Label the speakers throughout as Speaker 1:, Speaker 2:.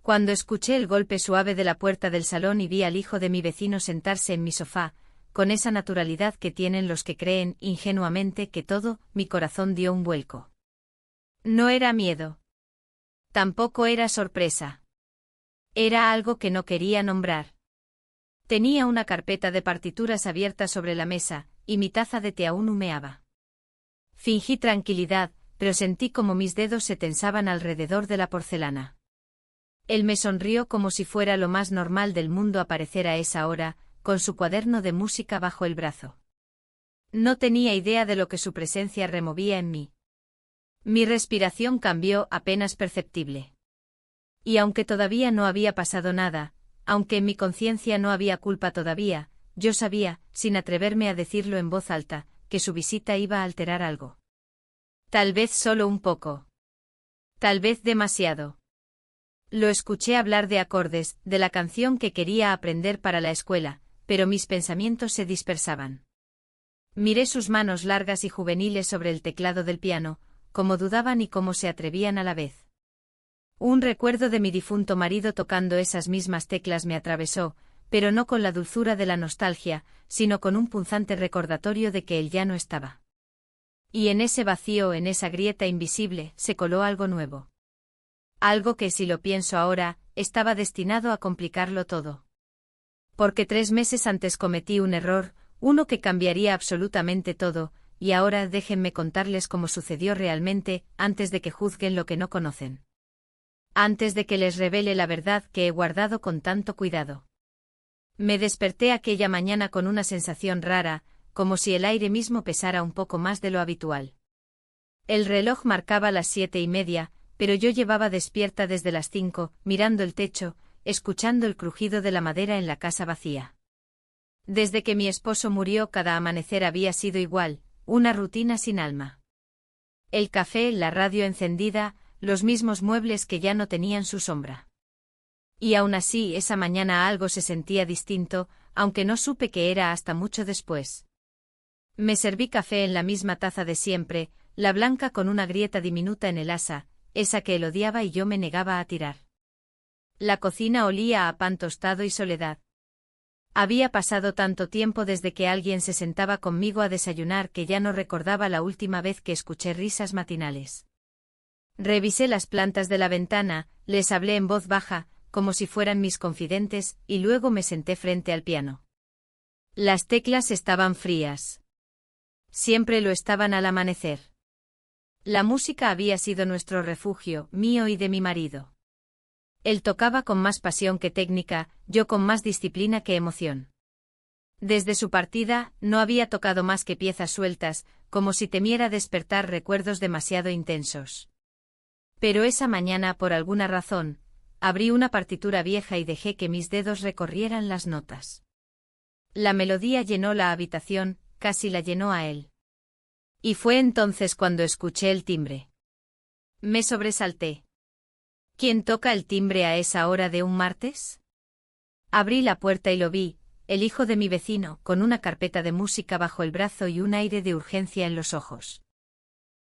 Speaker 1: Cuando escuché el golpe suave de la puerta del salón y vi al hijo de mi vecino sentarse en mi sofá, con esa naturalidad que tienen los que creen ingenuamente que todo, mi corazón dio un vuelco. No era miedo. Tampoco era sorpresa. Era algo que no quería nombrar. Tenía una carpeta de partituras abierta sobre la mesa, y mi taza de té aún humeaba. Fingí tranquilidad, pero sentí como mis dedos se tensaban alrededor de la porcelana. Él me sonrió como si fuera lo más normal del mundo aparecer a esa hora, con su cuaderno de música bajo el brazo. No tenía idea de lo que su presencia removía en mí. Mi respiración cambió apenas perceptible. Y aunque todavía no había pasado nada, aunque en mi conciencia no había culpa todavía, yo sabía, sin atreverme a decirlo en voz alta, que su visita iba a alterar algo. Tal vez solo un poco. Tal vez demasiado. Lo escuché hablar de acordes, de la canción que quería aprender para la escuela, pero mis pensamientos se dispersaban. Miré sus manos largas y juveniles sobre el teclado del piano, cómo dudaban y cómo se atrevían a la vez. Un recuerdo de mi difunto marido tocando esas mismas teclas me atravesó, pero no con la dulzura de la nostalgia, sino con un punzante recordatorio de que él ya no estaba. Y en ese vacío, en esa grieta invisible, se coló algo nuevo. Algo que, si lo pienso ahora, estaba destinado a complicarlo todo. Porque 3 meses antes cometí un error, uno que cambiaría absolutamente todo, y ahora déjenme contarles cómo sucedió realmente, antes de que juzguen lo que no conocen. Antes de que les revele la verdad que he guardado con tanto cuidado. Me desperté aquella mañana con una sensación rara, como si el aire mismo pesara un poco más de lo habitual. El reloj marcaba las 7:30, pero yo llevaba despierta desde las 5, mirando el techo, escuchando el crujido de la madera en la casa vacía. Desde que mi esposo murió cada amanecer había sido igual, una rutina sin alma. El café, la radio encendida, los mismos muebles que ya no tenían su sombra. Y aún así esa mañana algo se sentía distinto, aunque no supe qué era hasta mucho después. Me serví café en la misma taza de siempre, la blanca con una grieta diminuta en el asa, esa que él odiaba y yo me negaba a tirar. La cocina olía a pan tostado y soledad. Había pasado tanto tiempo desde que alguien se sentaba conmigo a desayunar que ya no recordaba la última vez que escuché risas matinales. Revisé las plantas de la ventana, les hablé en voz baja, como si fueran mis confidentes, y luego me senté frente al piano. Las teclas estaban frías. Siempre lo estaban al amanecer. La música había sido nuestro refugio, mío y de mi marido. Él tocaba con más pasión que técnica, yo con más disciplina que emoción. Desde su partida, no había tocado más que piezas sueltas, como si temiera despertar recuerdos demasiado intensos. Pero esa mañana, por alguna razón, abrí una partitura vieja y dejé que mis dedos recorrieran las notas. La melodía llenó la habitación, casi la llenó a él. Y fue entonces cuando escuché el timbre. Me sobresalté. ¿Quién toca el timbre a esa hora de un martes? Abrí la puerta y lo vi, el hijo de mi vecino, con una carpeta de música bajo el brazo y un aire de urgencia en los ojos.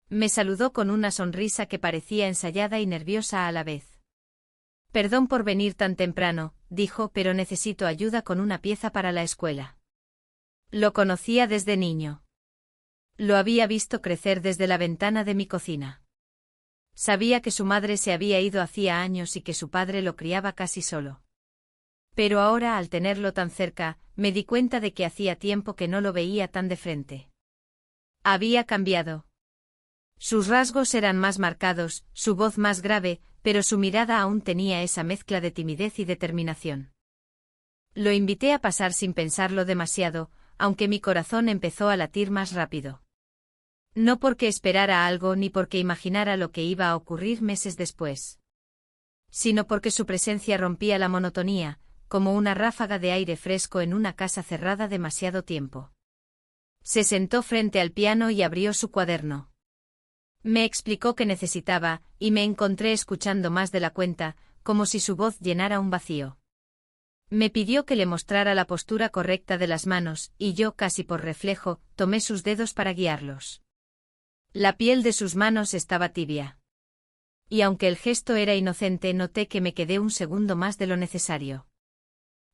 Speaker 1: Me saludó con una sonrisa que parecía ensayada y nerviosa a la vez. Perdón por venir tan temprano, dijo, pero necesito ayuda con una pieza para la escuela. Lo conocía desde niño. Lo había visto crecer desde la ventana de mi cocina. Sabía que su madre se había ido hacía años y que su padre lo criaba casi solo. Pero ahora, al tenerlo tan cerca, me di cuenta de que hacía tiempo que no lo veía tan de frente. Había cambiado. Sus rasgos eran más marcados, su voz más grave, pero su mirada aún tenía esa mezcla de timidez y determinación. Lo invité a pasar sin pensarlo demasiado, aunque mi corazón empezó a latir más rápido. No porque esperara algo ni porque imaginara lo que iba a ocurrir meses después. Sino porque su presencia rompía la monotonía, como una ráfaga de aire fresco en una casa cerrada demasiado tiempo. Se sentó frente al piano y abrió su cuaderno. Me explicó qué necesitaba, y me encontré escuchando más de la cuenta, como si su voz llenara un vacío. Me pidió que le mostrara la postura correcta de las manos, y yo, casi por reflejo, tomé sus dedos para guiarlos. La piel de sus manos estaba tibia. Y aunque el gesto era inocente, noté que me quedé un segundo más de lo necesario.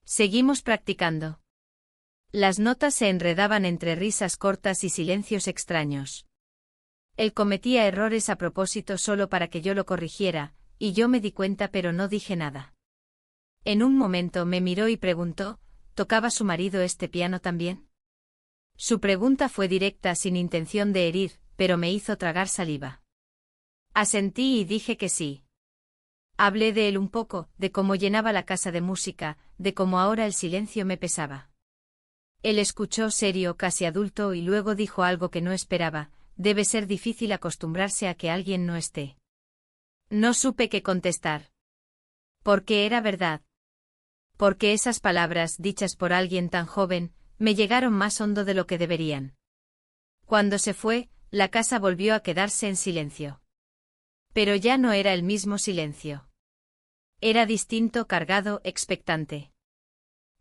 Speaker 1: Seguimos practicando. Las notas se enredaban entre risas cortas y silencios extraños. Él cometía errores a propósito solo para que yo lo corrigiera, y yo me di cuenta pero no dije nada. En un momento me miró y preguntó, ¿tocaba su marido este piano también? Su pregunta fue directa sin intención de herir, pero me hizo tragar saliva. Asentí y dije que sí. Hablé de él un poco, de cómo llenaba la casa de música, de cómo ahora el silencio me pesaba. Él escuchó serio, casi adulto, y luego dijo algo que no esperaba: debe ser difícil acostumbrarse a que alguien no esté. No supe qué contestar. Porque era verdad. Porque esas palabras, dichas por alguien tan joven, me llegaron más hondo de lo que deberían. Cuando se fue, la casa volvió a quedarse en silencio. Pero ya no era el mismo silencio. Era distinto, cargado, expectante.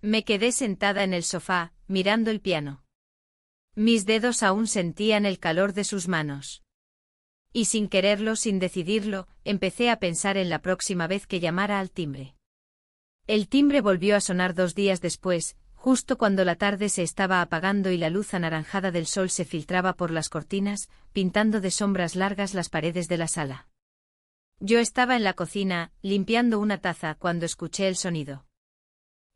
Speaker 1: Me quedé sentada en el sofá, mirando el piano. Mis dedos aún sentían el calor de sus manos. Y sin quererlo, sin decidirlo, empecé a pensar en la próxima vez que llamara al timbre. El timbre volvió a sonar 2 días después, justo cuando la tarde se estaba apagando y la luz anaranjada del sol se filtraba por las cortinas, pintando de sombras largas las paredes de la sala. Yo estaba en la cocina, limpiando una taza, cuando escuché el sonido.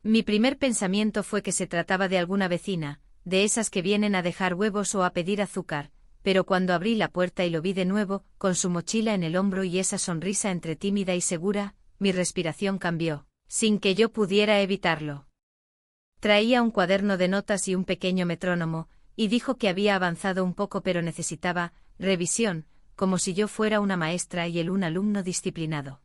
Speaker 1: Mi primer pensamiento fue que se trataba de alguna vecina, de esas que vienen a dejar huevos o a pedir azúcar, pero cuando abrí la puerta y lo vi de nuevo, con su mochila en el hombro y esa sonrisa entre tímida y segura, mi respiración cambió, sin que yo pudiera evitarlo. Traía un cuaderno de notas y un pequeño metrónomo, y dijo que había avanzado un poco pero necesitaba revisión, como si yo fuera una maestra y él un alumno disciplinado.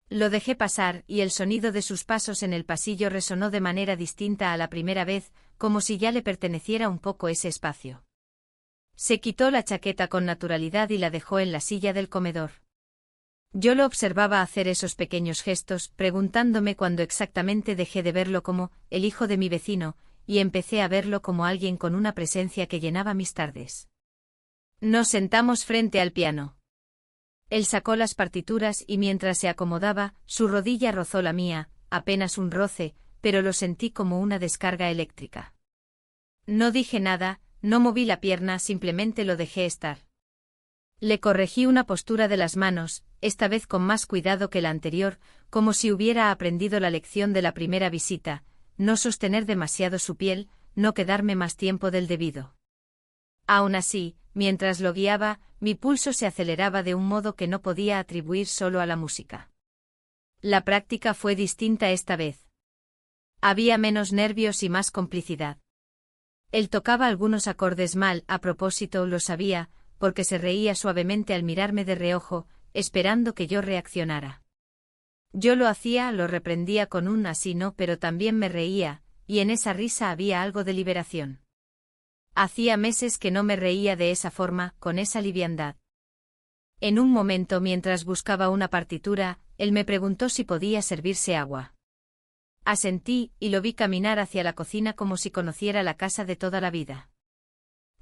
Speaker 1: Lo dejé pasar, y el sonido de sus pasos en el pasillo resonó de manera distinta a la primera vez, como si ya le perteneciera un poco ese espacio. Se quitó la chaqueta con naturalidad y la dejó en la silla del comedor. Yo lo observaba hacer esos pequeños gestos, preguntándome cuándo exactamente dejé de verlo como el hijo de mi vecino, y empecé a verlo como alguien con una presencia que llenaba mis tardes. Nos sentamos frente al piano. Él sacó las partituras y mientras se acomodaba, su rodilla rozó la mía, apenas un roce, pero lo sentí como una descarga eléctrica. No dije nada, no moví la pierna, simplemente lo dejé estar. Le corregí una postura de las manos, esta vez con más cuidado que la anterior, como si hubiera aprendido la lección de la primera visita: no sostener demasiado su piel, no quedarme más tiempo del debido. Aún así, mientras lo guiaba, mi pulso se aceleraba de un modo que no podía atribuir solo a la música. La práctica fue distinta esta vez. Había menos nervios y más complicidad. Él tocaba algunos acordes mal, a propósito, lo sabía, porque se reía suavemente al mirarme de reojo, esperando que yo reaccionara. Yo lo hacía, lo reprendía con un así no, pero también me reía, y en esa risa había algo de liberación. Hacía meses que no me reía de esa forma, con esa liviandad. En un momento, mientras buscaba una partitura, él me preguntó si podía servirse agua. Asentí, y lo vi caminar hacia la cocina como si conociera la casa de toda la vida.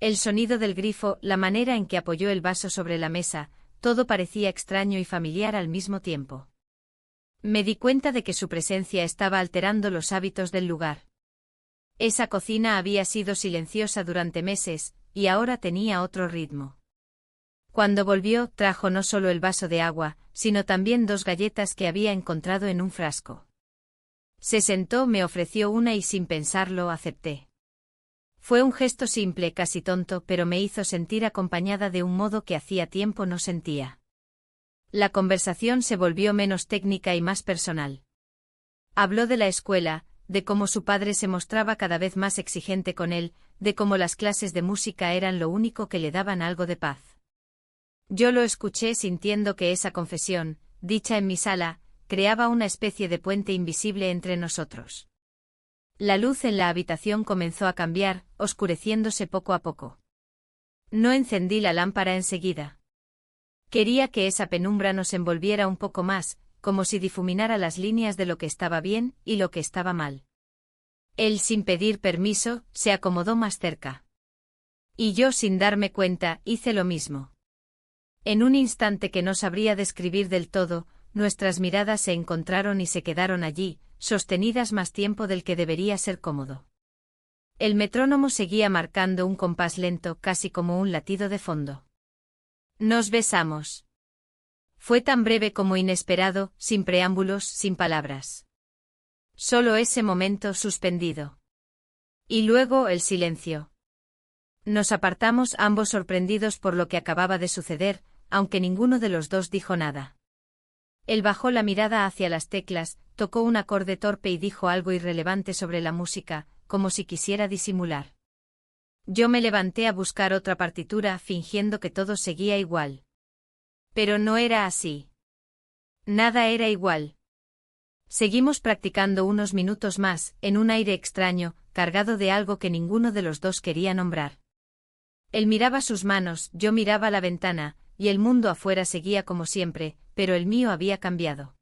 Speaker 1: El sonido del grifo, la manera en que apoyó el vaso sobre la mesa, todo parecía extraño y familiar al mismo tiempo. Me di cuenta de que su presencia estaba alterando los hábitos del lugar. Esa cocina había sido silenciosa durante meses, y ahora tenía otro ritmo. Cuando volvió, trajo no solo el vaso de agua, sino también 2 galletas que había encontrado en un frasco. Se sentó, me ofreció una y sin pensarlo acepté. Fue un gesto simple, casi tonto, pero me hizo sentir acompañada de un modo que hacía tiempo no sentía. La conversación se volvió menos técnica y más personal. Habló de la escuela, de cómo su padre se mostraba cada vez más exigente con él, de cómo las clases de música eran lo único que le daban algo de paz. Yo lo escuché sintiendo que esa confesión, dicha en mi sala, creaba una especie de puente invisible entre nosotros. La luz en la habitación comenzó a cambiar, oscureciéndose poco a poco. No encendí la lámpara enseguida. Quería que esa penumbra nos envolviera un poco más, como si difuminara las líneas de lo que estaba bien y lo que estaba mal. Él, sin pedir permiso, se acomodó más cerca. Y yo, sin darme cuenta, hice lo mismo. En un instante que no sabría describir del todo, nuestras miradas se encontraron y se quedaron allí, sostenidas más tiempo del que debería ser cómodo. El metrónomo seguía marcando un compás lento, casi como un latido de fondo. Nos besamos. Fue tan breve como inesperado, sin preámbulos, sin palabras. Solo ese momento suspendido. Y luego el silencio. Nos apartamos ambos sorprendidos por lo que acababa de suceder, aunque ninguno de los dos dijo nada. Él bajó la mirada hacia las teclas, tocó un acorde torpe y dijo algo irrelevante sobre la música, como si quisiera disimular. Yo me levanté a buscar otra partitura, fingiendo que todo seguía igual. Pero no era así. Nada era igual. Seguimos practicando unos minutos más, en un aire extraño, cargado de algo que ninguno de los dos quería nombrar. Él miraba sus manos, yo miraba la ventana, y el mundo afuera seguía como siempre, pero el mío había cambiado.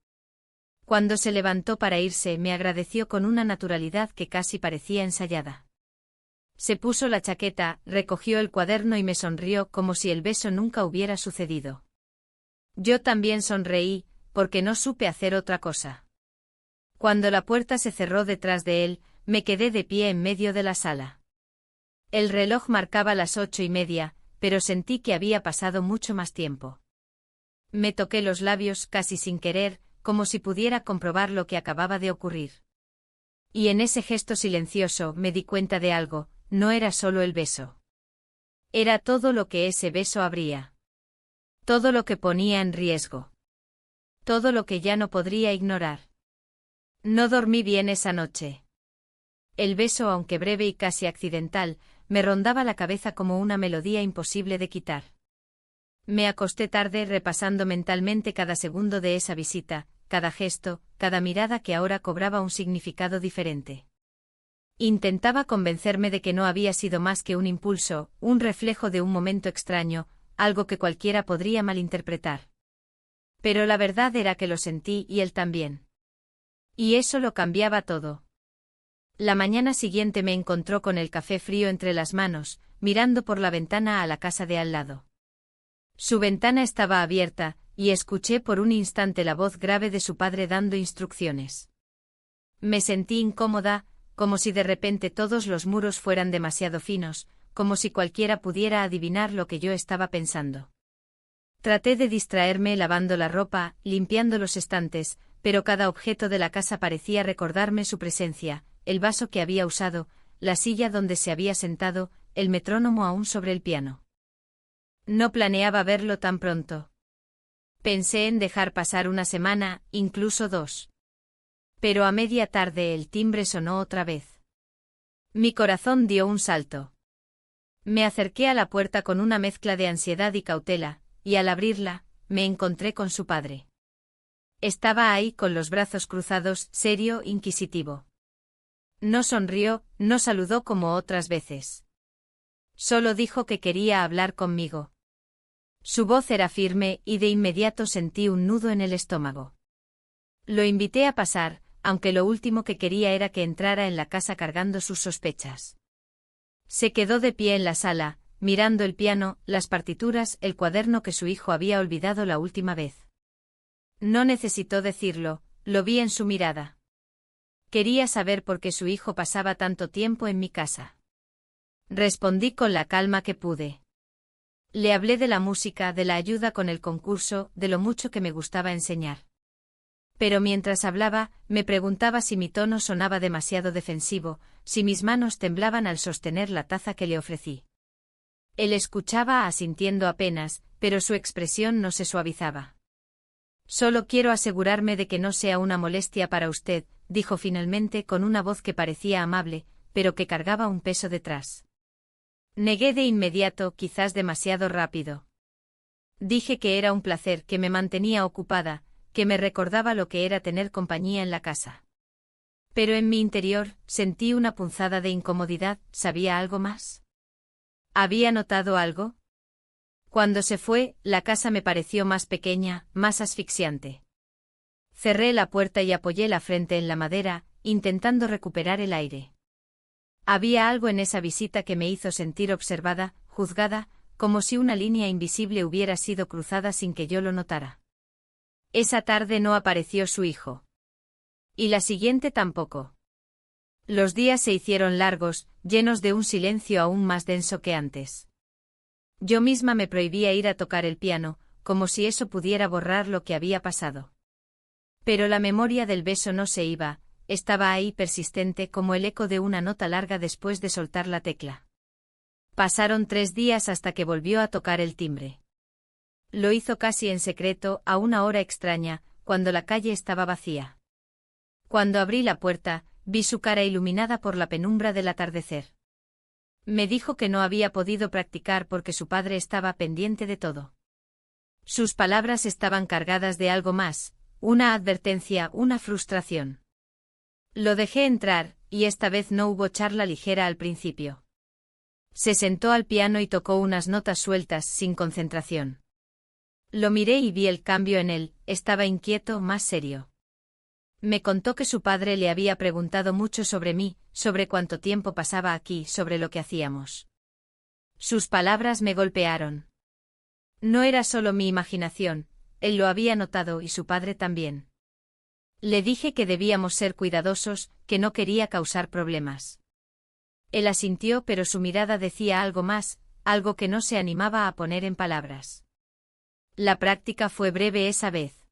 Speaker 1: Cuando se levantó para irse, me agradeció con una naturalidad que casi parecía ensayada. Se puso la chaqueta, recogió el cuaderno y me sonrió como si el beso nunca hubiera sucedido. Yo también sonreí, porque no supe hacer otra cosa. Cuando la puerta se cerró detrás de él, me quedé de pie en medio de la sala. El reloj marcaba las 8:30, pero sentí que había pasado mucho más tiempo. Me toqué los labios casi sin querer, como si pudiera comprobar lo que acababa de ocurrir. Y en ese gesto silencioso me di cuenta de algo, no era solo el beso. Era todo lo que ese beso abría. Todo lo que ponía en riesgo. Todo lo que ya no podría ignorar. No dormí bien esa noche. El beso, aunque breve y casi accidental, me rondaba la cabeza como una melodía imposible de quitar. Me acosté tarde repasando mentalmente cada segundo de esa visita, cada gesto, cada mirada que ahora cobraba un significado diferente. Intentaba convencerme de que no había sido más que un impulso, un reflejo de un momento extraño, algo que cualquiera podría malinterpretar. Pero la verdad era que lo sentí y él también. Y eso lo cambiaba todo. La mañana siguiente me encontró con el café frío entre las manos, mirando por la ventana a la casa de al lado. Su ventana estaba abierta, y escuché por un instante la voz grave de su padre dando instrucciones. Me sentí incómoda, como si de repente todos los muros fueran demasiado finos, como si cualquiera pudiera adivinar lo que yo estaba pensando. Traté de distraerme lavando la ropa, limpiando los estantes, pero cada objeto de la casa parecía recordarme su presencia, el vaso que había usado, la silla donde se había sentado, el metrónomo aún sobre el piano. No planeaba verlo tan pronto. Pensé en dejar pasar una semana, incluso 2. Pero a media tarde el timbre sonó otra vez. Mi corazón dio un salto. Me acerqué a la puerta con una mezcla de ansiedad y cautela, y al abrirla, me encontré con su padre. Estaba ahí con los brazos cruzados, serio, inquisitivo. No sonrió, no saludó como otras veces. Solo dijo que quería hablar conmigo. Su voz era firme y de inmediato sentí un nudo en el estómago. Lo invité a pasar, aunque lo último que quería era que entrara en la casa cargando sus sospechas. Se quedó de pie en la sala, mirando el piano, las partituras, el cuaderno que su hijo había olvidado la última vez. No necesitó decirlo, lo vi en su mirada. Quería saber por qué su hijo pasaba tanto tiempo en mi casa. Respondí con la calma que pude. Le hablé de la música, de la ayuda con el concurso, de lo mucho que me gustaba enseñar. Pero mientras hablaba, me preguntaba si mi tono sonaba demasiado defensivo, si mis manos temblaban al sostener la taza que le ofrecí. Él escuchaba asintiendo apenas, pero su expresión no se suavizaba. Solo quiero asegurarme de que no sea una molestia para usted, dijo finalmente con una voz que parecía amable, pero que cargaba un peso detrás. Negué de inmediato, quizás demasiado rápido. Dije que era un placer, que me mantenía ocupada, que me recordaba lo que era tener compañía en la casa. Pero en mi interior, sentí una punzada de incomodidad. ¿Sabía algo más? ¿Había notado algo? Cuando se fue, la casa me pareció más pequeña, más asfixiante. Cerré la puerta y apoyé la frente en la madera, intentando recuperar el aire. Había algo en esa visita que me hizo sentir observada, juzgada, como si una línea invisible hubiera sido cruzada sin que yo lo notara. Esa tarde no apareció su hijo. Y la siguiente tampoco. Los días se hicieron largos, llenos de un silencio aún más denso que antes. Yo misma me prohibía ir a tocar el piano, como si eso pudiera borrar lo que había pasado. Pero la memoria del beso no se iba, estaba ahí persistente como el eco de una nota larga después de soltar la tecla. Pasaron 3 días hasta que volvió a tocar el timbre. Lo hizo casi en secreto, a una hora extraña, cuando la calle estaba vacía. Cuando abrí la puerta, vi su cara iluminada por la penumbra del atardecer. Me dijo que no había podido practicar porque su padre estaba pendiente de todo. Sus palabras estaban cargadas de algo más, una advertencia, una frustración. Lo dejé entrar, y esta vez no hubo charla ligera al principio. Se sentó al piano y tocó unas notas sueltas, sin concentración. Lo miré y vi el cambio en él, estaba inquieto, más serio. Me contó que su padre le había preguntado mucho sobre mí, sobre cuánto tiempo pasaba aquí, sobre lo que hacíamos. Sus palabras me golpearon. No era solo mi imaginación, él lo había notado y su padre también. Le dije que debíamos ser cuidadosos, que no quería causar problemas. Él asintió, pero su mirada decía algo más, algo que no se animaba a poner en palabras. La práctica fue breve esa vez.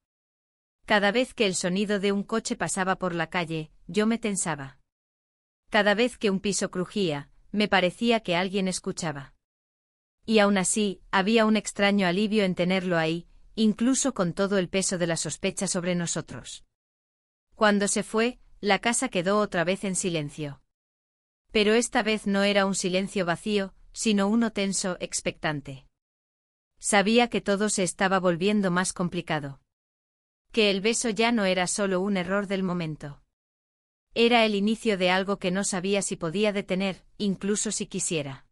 Speaker 1: Cada vez que el sonido de un coche pasaba por la calle, yo me tensaba. Cada vez que un piso crujía, me parecía que alguien escuchaba. Y aún así, había un extraño alivio en tenerlo ahí, incluso con todo el peso de la sospecha sobre nosotros. Cuando se fue, la casa quedó otra vez en silencio. Pero esta vez no era un silencio vacío, sino uno tenso, expectante. Sabía que todo se estaba volviendo más complicado. Que el beso ya no era solo un error del momento. Era el inicio de algo que no sabía si podía detener, incluso si quisiera.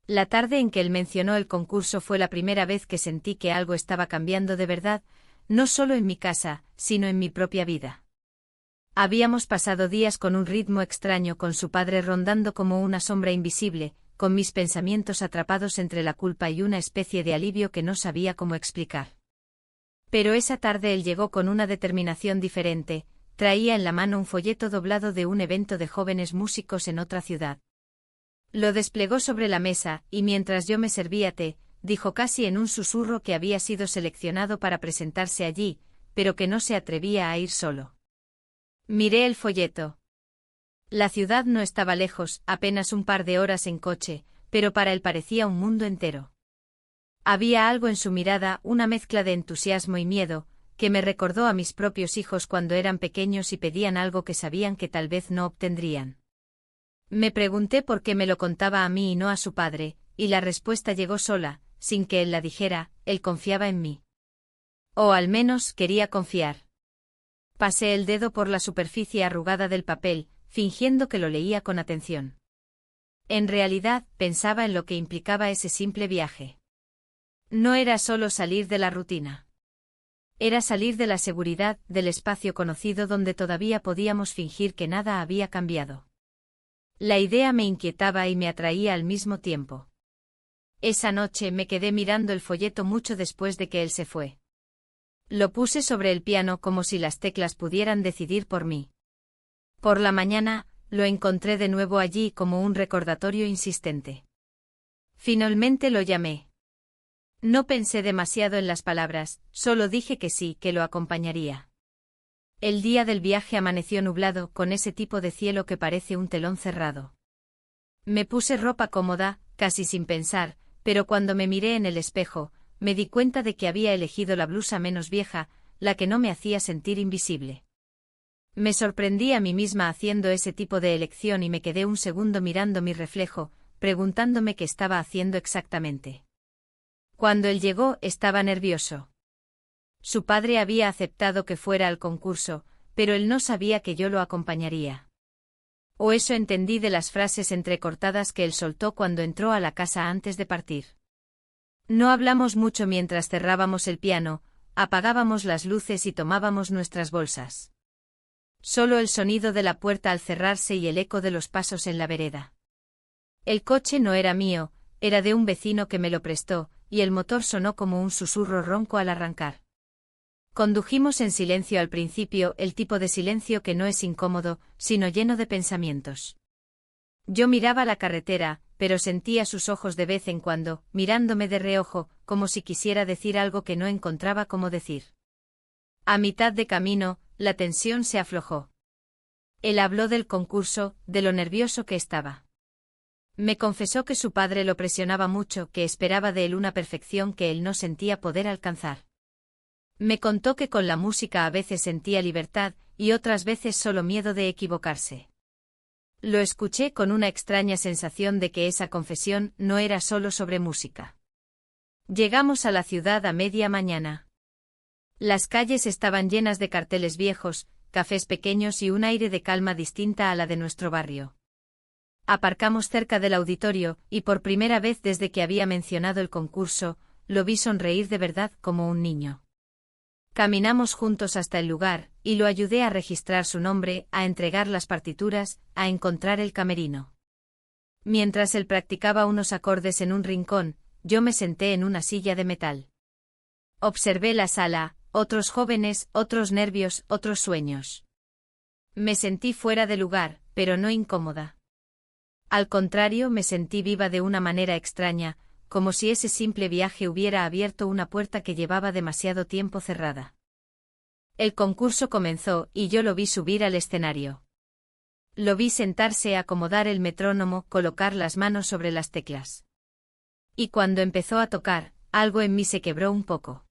Speaker 1: La tarde en que él mencionó el concurso fue la primera vez que sentí que algo estaba cambiando de verdad, no solo en mi casa, sino en mi propia vida. Habíamos pasado días con un ritmo extraño, con su padre rondando como una sombra invisible, con mis pensamientos atrapados entre la culpa y una especie de alivio que no sabía cómo explicar. Pero esa tarde él llegó con una determinación diferente, traía en la mano un folleto doblado de un evento de jóvenes músicos en otra ciudad. Lo desplegó sobre la mesa, y mientras yo me servía té, dijo casi en un susurro que había sido seleccionado para presentarse allí, pero que no se atrevía a ir solo. Miré el folleto. La ciudad no estaba lejos, apenas un par de horas en coche, pero para él parecía un mundo entero. Había algo en su mirada, una mezcla de entusiasmo y miedo, que me recordó a mis propios hijos cuando eran pequeños y pedían algo que sabían que tal vez no obtendrían. Me pregunté por qué me lo contaba a mí y no a su padre, y la respuesta llegó sola, sin que él la dijera, él confiaba en mí. O al menos quería confiar. Pasé el dedo por la superficie arrugada del papel, fingiendo que lo leía con atención. En realidad, pensaba en lo que implicaba ese simple viaje. No era solo salir de la rutina. Era salir de la seguridad, del espacio conocido donde todavía podíamos fingir que nada había cambiado. La idea me inquietaba y me atraía al mismo tiempo. Esa noche me quedé mirando el folleto mucho después de que él se fue. Lo puse sobre el piano como si las teclas pudieran decidir por mí. Por la mañana, lo encontré de nuevo allí como un recordatorio insistente. Finalmente lo llamé. No pensé demasiado en las palabras, solo dije que sí, que lo acompañaría. El día del viaje amaneció nublado, con ese tipo de cielo que parece un telón cerrado. Me puse ropa cómoda, casi sin pensar, pero cuando me miré en el espejo, me di cuenta de que había elegido la blusa menos vieja, la que no me hacía sentir invisible. Me sorprendí a mí misma haciendo ese tipo de elección y me quedé un segundo mirando mi reflejo, preguntándome qué estaba haciendo exactamente. Cuando él llegó, estaba nervioso. Su padre había aceptado que fuera al concurso, pero él no sabía que yo lo acompañaría. O eso entendí de las frases entrecortadas que él soltó cuando entró a la casa antes de partir. No hablamos mucho mientras cerrábamos el piano, apagábamos las luces y tomábamos nuestras bolsas. Solo el sonido de la puerta al cerrarse y el eco de los pasos en la vereda. El coche no era mío, era de un vecino que me lo prestó, y el motor sonó como un susurro ronco al arrancar. Condujimos en silencio al principio, el tipo de silencio que no es incómodo, sino lleno de pensamientos. Yo miraba la carretera, pero sentía sus ojos de vez en cuando, mirándome de reojo, como si quisiera decir algo que no encontraba cómo decir. A mitad de camino, la tensión se aflojó. Él habló del concurso, de lo nervioso que estaba. Me confesó que su padre lo presionaba mucho, que esperaba de él una perfección que él no sentía poder alcanzar. Me contó que con la música a veces sentía libertad, y otras veces solo miedo de equivocarse. Lo escuché con una extraña sensación de que esa confesión no era solo sobre música. Llegamos a la ciudad a media mañana. Las calles estaban llenas de carteles viejos, cafés pequeños y un aire de calma distinta a la de nuestro barrio. Aparcamos cerca del auditorio, y por primera vez desde que había mencionado el concurso, lo vi sonreír de verdad como un niño. Caminamos juntos hasta el lugar, y lo ayudé a registrar su nombre, a entregar las partituras, a encontrar el camerino. Mientras él practicaba unos acordes en un rincón, yo me senté en una silla de metal. Observé la sala, otros jóvenes, otros nervios, otros sueños. Me sentí fuera de lugar, pero no incómoda. Al contrario, me sentí viva de una manera extraña, como si ese simple viaje hubiera abierto una puerta que llevaba demasiado tiempo cerrada. El concurso comenzó, y yo lo vi subir al escenario. Lo vi sentarse, acomodar el metrónomo, colocar las manos sobre las teclas. Y cuando empezó a tocar, algo en mí se quebró un poco.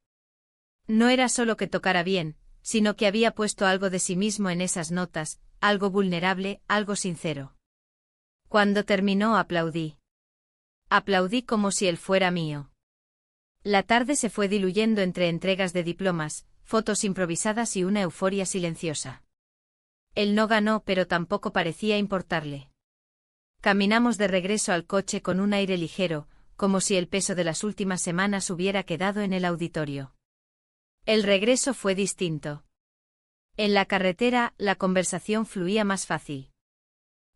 Speaker 1: No era solo que tocara bien, sino que había puesto algo de sí mismo en esas notas, algo vulnerable, algo sincero. Cuando terminó aplaudí. Aplaudí como si él fuera mío. La tarde se fue diluyendo entre entregas de diplomas, fotos improvisadas y una euforia silenciosa. Él no ganó, pero tampoco parecía importarle. Caminamos de regreso al coche con un aire ligero, como si el peso de las últimas semanas hubiera quedado en el auditorio. El regreso fue distinto. En la carretera, la conversación fluía más fácil.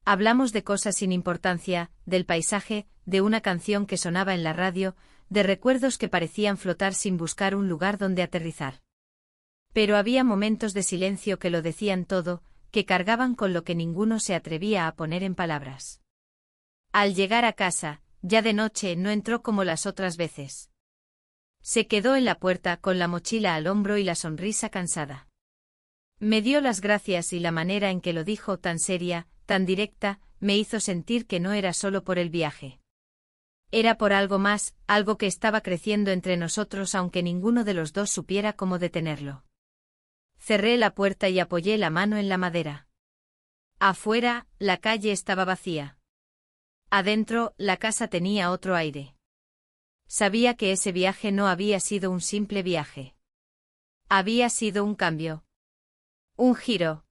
Speaker 1: Hablamos de cosas sin importancia, del paisaje, de una canción que sonaba en la radio, de recuerdos que parecían flotar sin buscar un lugar donde aterrizar. Pero había momentos de silencio que lo decían todo, que cargaban con lo que ninguno se atrevía a poner en palabras. Al llegar a casa, ya de noche, no entró como las otras veces. Se quedó en la puerta con la mochila al hombro y la sonrisa cansada. Me dio las gracias y la manera en que lo dijo, tan seria, tan directa, me hizo sentir que no era solo por el viaje. Era por algo más, algo que estaba creciendo entre nosotros aunque ninguno de los dos supiera cómo detenerlo. Cerré la puerta y apoyé la mano en la madera. Afuera, la calle estaba vacía. Adentro, la casa tenía otro aire. Sabía que ese viaje no había sido un simple viaje. Había sido un cambio. Un giro.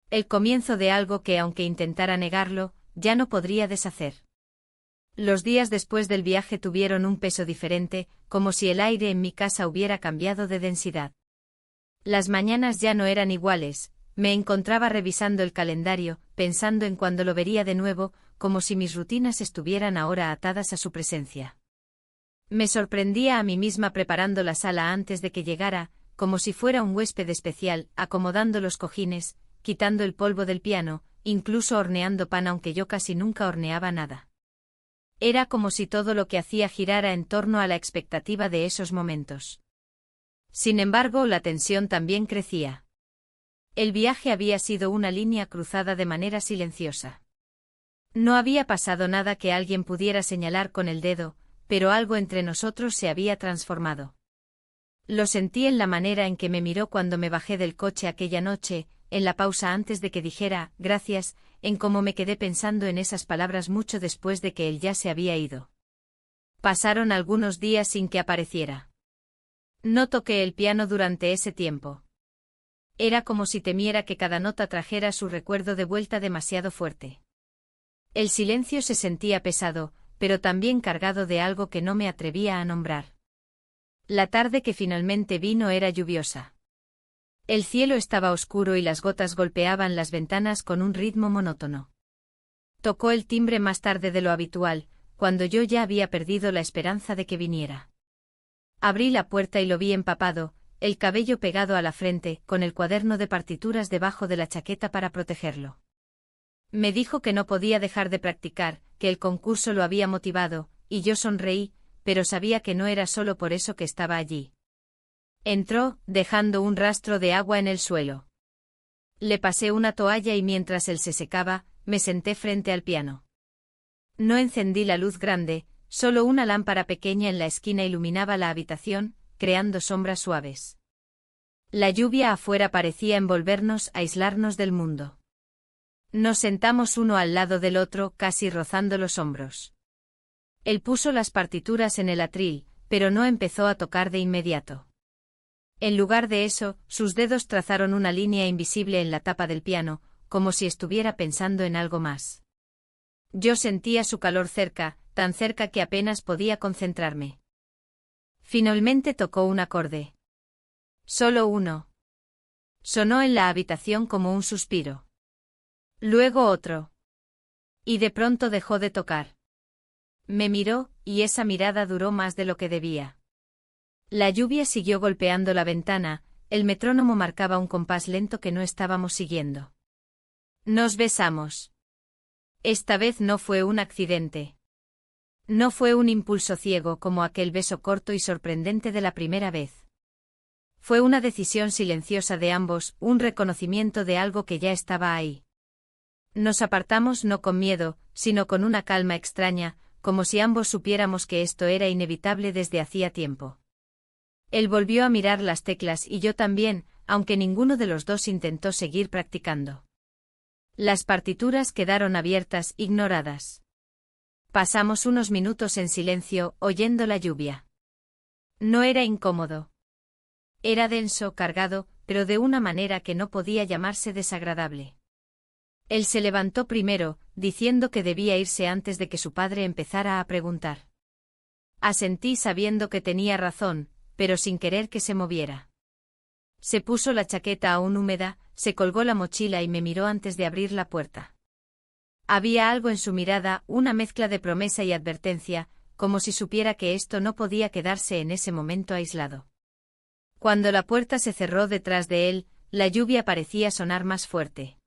Speaker 1: El comienzo de algo que, aunque intentara negarlo, ya no podría deshacer. Los días después del viaje tuvieron un peso diferente, como si el aire en mi casa hubiera cambiado de densidad. Las mañanas ya no eran iguales, me encontraba revisando el calendario, pensando en cuándo lo vería de nuevo, como si mis rutinas estuvieran ahora atadas a su presencia. Me sorprendía a mí misma preparando la sala antes de que llegara, como si fuera un huésped especial, acomodando los cojines, quitando el polvo del piano, incluso horneando pan aunque yo casi nunca horneaba nada. Era como si todo lo que hacía girara en torno a la expectativa de esos momentos. Sin embargo, la tensión también crecía. El viaje había sido una línea cruzada de manera silenciosa. No había pasado nada que alguien pudiera señalar con el dedo, pero algo entre nosotros se había transformado. Lo sentí en la manera en que me miró cuando me bajé del coche aquella noche, en la pausa antes de que dijera gracias, en cómo me quedé pensando en esas palabras mucho después de que él ya se había ido. Pasaron algunos días sin que apareciera. No toqué el piano durante ese tiempo. Era como si temiera que cada nota trajera su recuerdo de vuelta demasiado fuerte. El silencio se sentía pesado, pero también cargado de algo que no me atrevía a nombrar. La tarde que finalmente vino era lluviosa. El cielo estaba oscuro y las gotas golpeaban las ventanas con un ritmo monótono. Tocó el timbre más tarde de lo habitual, cuando yo ya había perdido la esperanza de que viniera. Abrí la puerta y lo vi empapado, el cabello pegado a la frente, con el cuaderno de partituras debajo de la chaqueta para protegerlo. Me dijo que no podía dejar de practicar, que el concurso lo había motivado, y yo sonreí, pero sabía que no era solo por eso que estaba allí. Entró, dejando un rastro de agua en el suelo. Le pasé una toalla y mientras él se secaba, me senté frente al piano. No encendí la luz grande, solo una lámpara pequeña en la esquina iluminaba la habitación, creando sombras suaves. La lluvia afuera parecía envolvernos, aislarnos del mundo. Nos sentamos uno al lado del otro, casi rozando los hombros. Él puso las partituras en el atril, pero no empezó a tocar de inmediato. En lugar de eso, sus dedos trazaron una línea invisible en la tapa del piano, como si estuviera pensando en algo más. Yo sentía su calor cerca, tan cerca que apenas podía concentrarme. Finalmente tocó un acorde. Solo uno. Sonó en la habitación como un suspiro. Luego otro. Y de pronto dejó de tocar. Me miró, y esa mirada duró más de lo que debía. La lluvia siguió golpeando la ventana, el metrónomo marcaba un compás lento que no estábamos siguiendo. Nos besamos. Esta vez no fue un accidente. No fue un impulso ciego como aquel beso corto y sorprendente de la primera vez. Fue una decisión silenciosa de ambos, un reconocimiento de algo que ya estaba ahí. Nos apartamos no con miedo, sino con una calma extraña, como si ambos supiéramos que esto era inevitable desde hacía tiempo. Él volvió a mirar las teclas y yo también, aunque ninguno de los dos intentó seguir practicando. Las partituras quedaron abiertas, ignoradas. Pasamos unos minutos en silencio, oyendo la lluvia. No era incómodo. Era denso, cargado, pero de una manera que no podía llamarse desagradable. Él se levantó primero, diciendo que debía irse antes de que su padre empezara a preguntar. Asentí sabiendo que tenía razón, pero sin querer que se moviera. Se puso la chaqueta aún húmeda, se colgó la mochila y me miró antes de abrir la puerta. Había algo en su mirada, una mezcla de promesa y advertencia, como si supiera que esto no podía quedarse en ese momento aislado. Cuando la puerta se cerró detrás de él, la lluvia parecía sonar más fuerte.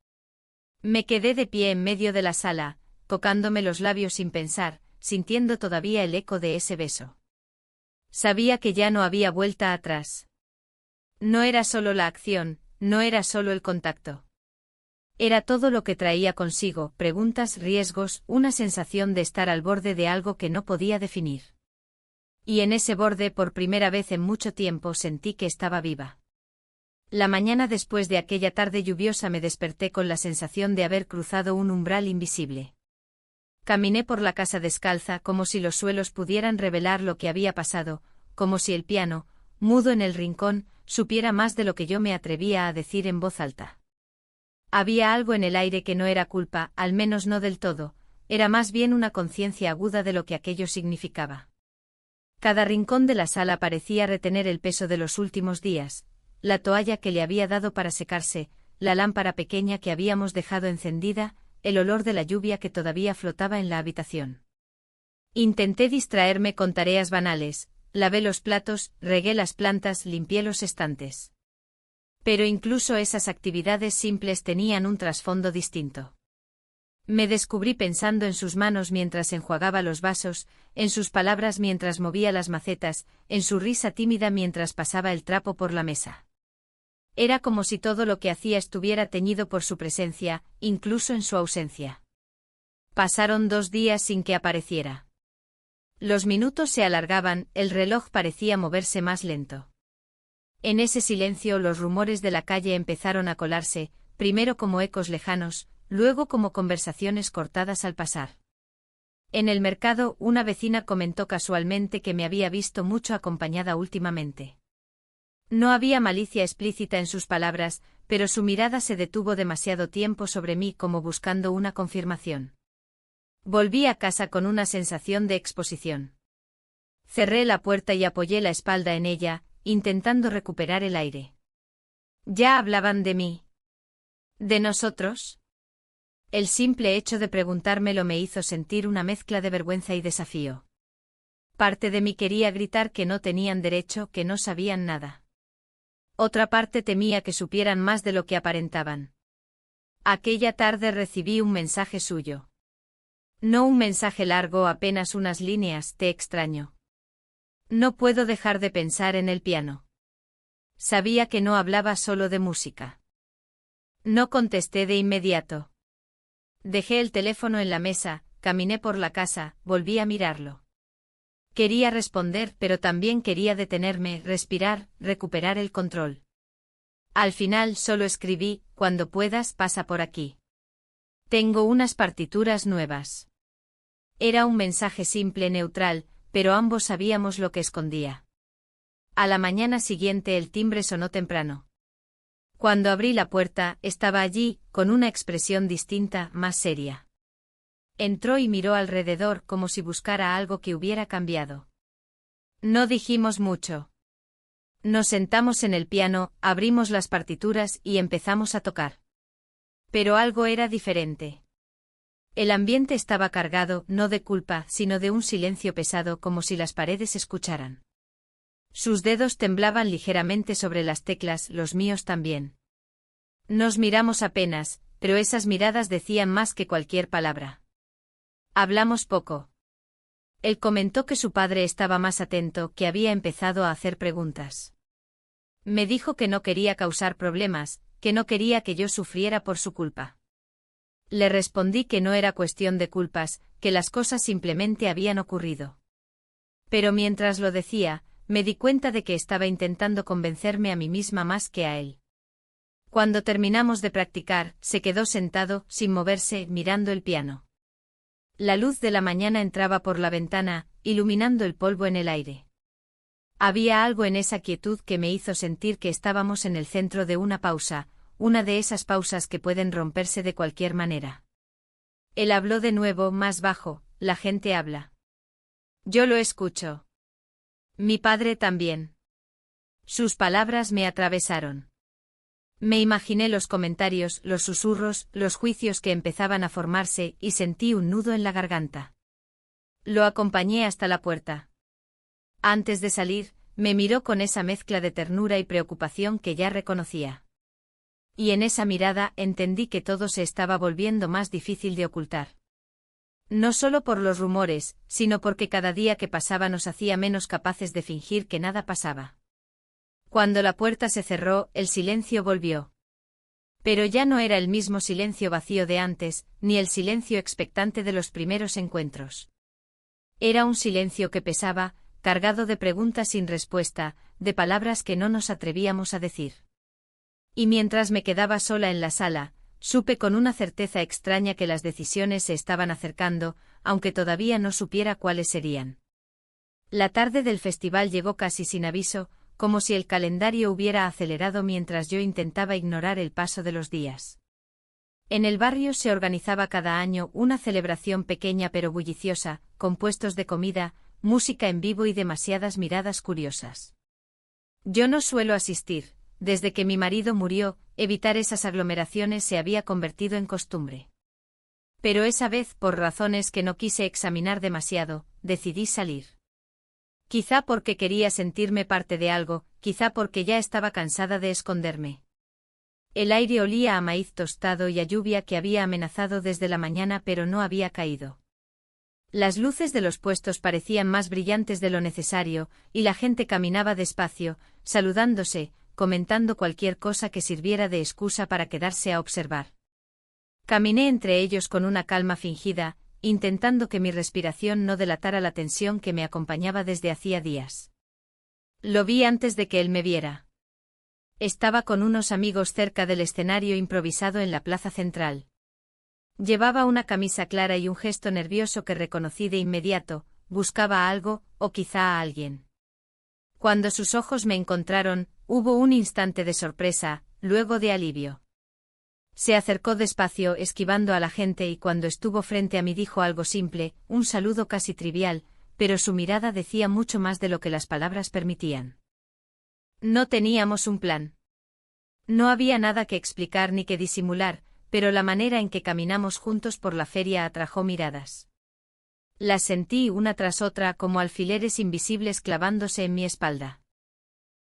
Speaker 1: Me quedé de pie en medio de la sala, tocándome los labios sin pensar, sintiendo todavía el eco de ese beso. Sabía que ya no había vuelta atrás. No era solo la acción, no era solo el contacto. Era todo lo que traía consigo, preguntas, riesgos, una sensación de estar al borde de algo que no podía definir. Y en ese borde por primera vez en mucho tiempo sentí que estaba viva. La mañana después de aquella tarde lluviosa me desperté con la sensación de haber cruzado un umbral invisible. Caminé por la casa descalza como si los suelos pudieran revelar lo que había pasado, como si el piano, mudo en el rincón, supiera más de lo que yo me atrevía a decir en voz alta. Había algo en el aire que no era culpa, al menos no del todo, era más bien una conciencia aguda de lo que aquello significaba. Cada rincón de la sala parecía retener el peso de los últimos días, la toalla que le había dado para secarse, la lámpara pequeña que habíamos dejado encendida, el olor de la lluvia que todavía flotaba en la habitación. Intenté distraerme con tareas banales, lavé los platos, regué las plantas, limpié los estantes. Pero incluso esas actividades simples tenían un trasfondo distinto. Me descubrí pensando en sus manos mientras enjuagaba los vasos, en sus palabras mientras movía las macetas, en su risa tímida mientras pasaba el trapo por la mesa. Era como si todo lo que hacía estuviera teñido por su presencia, incluso en su ausencia. Pasaron 2 días sin que apareciera. Los minutos se alargaban, el reloj parecía moverse más lento. En ese silencio los rumores de la calle empezaron a colarse, primero como ecos lejanos, luego como conversaciones cortadas al pasar. En el mercado, una vecina comentó casualmente que me había visto mucho acompañada últimamente. No había malicia explícita en sus palabras, pero su mirada se detuvo demasiado tiempo sobre mí como buscando una confirmación. Volví a casa con una sensación de exposición. Cerré la puerta y apoyé la espalda en ella, intentando recuperar el aire. ¿Ya hablaban de mí? ¿De nosotros? El simple hecho de preguntármelo me hizo sentir una mezcla de vergüenza y desafío. Parte de mí quería gritar que no tenían derecho, que no sabían nada. Otra parte temía que supieran más de lo que aparentaban. Aquella tarde recibí un mensaje suyo. No un mensaje largo, apenas unas líneas: te extraño. No puedo dejar de pensar en el piano. Sabía que no hablaba solo de música. No contesté de inmediato. Dejé el teléfono en la mesa, caminé por la casa, volví a mirarlo. Quería responder, pero también quería detenerme, respirar, recuperar el control. Al final solo escribí: cuando puedas, pasa por aquí. Tengo unas partituras nuevas. Era un mensaje simple, neutral, pero ambos sabíamos lo que escondía. A la mañana siguiente el timbre sonó temprano. Cuando abrí la puerta, estaba allí, con una expresión distinta, más seria. Entró y miró alrededor como si buscara algo que hubiera cambiado. No dijimos mucho. Nos sentamos en el piano, abrimos las partituras y empezamos a tocar. Pero algo era diferente. El ambiente estaba cargado, no de culpa, sino de un silencio pesado, como si las paredes escucharan. Sus dedos temblaban ligeramente sobre las teclas, los míos también. Nos miramos apenas, pero esas miradas decían más que cualquier palabra. Hablamos poco. Él comentó que su padre estaba más atento, que había empezado a hacer preguntas. Me dijo que no quería causar problemas, que no quería que yo sufriera por su culpa. Le respondí que no era cuestión de culpas, que las cosas simplemente habían ocurrido. Pero mientras lo decía, me di cuenta de que estaba intentando convencerme a mí misma más que a él. Cuando terminamos de practicar, se quedó sentado, sin moverse, mirando el piano. La luz de la mañana entraba por la ventana, iluminando el polvo en el aire. Había algo en esa quietud que me hizo sentir que estábamos en el centro de una pausa, una de esas pausas que pueden romperse de cualquier manera. Él habló de nuevo, más bajo: la gente habla. Yo lo escucho. Mi padre también. Sus palabras me atravesaron. Me imaginé los comentarios, los susurros, los juicios que empezaban a formarse, y sentí un nudo en la garganta. Lo acompañé hasta la puerta. Antes de salir, me miró con esa mezcla de ternura y preocupación que ya reconocía. Y en esa mirada entendí que todo se estaba volviendo más difícil de ocultar. No solo por los rumores, sino porque cada día que pasaba nos hacía menos capaces de fingir que nada pasaba. Cuando la puerta se cerró, el silencio volvió. Pero ya no era el mismo silencio vacío de antes, ni el silencio expectante de los primeros encuentros. Era un silencio que pesaba, cargado de preguntas sin respuesta, de palabras que no nos atrevíamos a decir. Y mientras me quedaba sola en la sala, supe con una certeza extraña que las decisiones se estaban acercando, aunque todavía no supiera cuáles serían. La tarde del festival llegó casi sin aviso, como si el calendario hubiera acelerado mientras yo intentaba ignorar el paso de los días. En el barrio se organizaba cada año una celebración pequeña pero bulliciosa, con puestos de comida, música en vivo y demasiadas miradas curiosas. Yo no suelo asistir. Desde que mi marido murió, evitar esas aglomeraciones se había convertido en costumbre. Pero esa vez, por razones que no quise examinar demasiado, decidí salir. Quizá porque quería sentirme parte de algo, quizá porque ya estaba cansada de esconderme. El aire olía a maíz tostado y a lluvia que había amenazado desde la mañana pero no había caído. Las luces de los puestos parecían más brillantes de lo necesario, y la gente caminaba despacio, saludándose, comentando cualquier cosa que sirviera de excusa para quedarse a observar. Caminé entre ellos con una calma fingida, intentando que mi respiración no delatara la tensión que me acompañaba desde hacía días. Lo vi antes de que él me viera. Estaba con unos amigos cerca del escenario improvisado en la plaza central. Llevaba una camisa clara y un gesto nervioso que reconocí de inmediato: buscaba a algo, o quizá a alguien. Cuando sus ojos me encontraron, hubo un instante de sorpresa, luego de alivio. Se acercó despacio, esquivando a la gente, y cuando estuvo frente a mí dijo algo simple, un saludo casi trivial, pero su mirada decía mucho más de lo que las palabras permitían. No teníamos un plan. No había nada que explicar ni que disimular, pero la manera en que caminamos juntos por la feria atrajo miradas. Las sentí una tras otra como alfileres invisibles clavándose en mi espalda.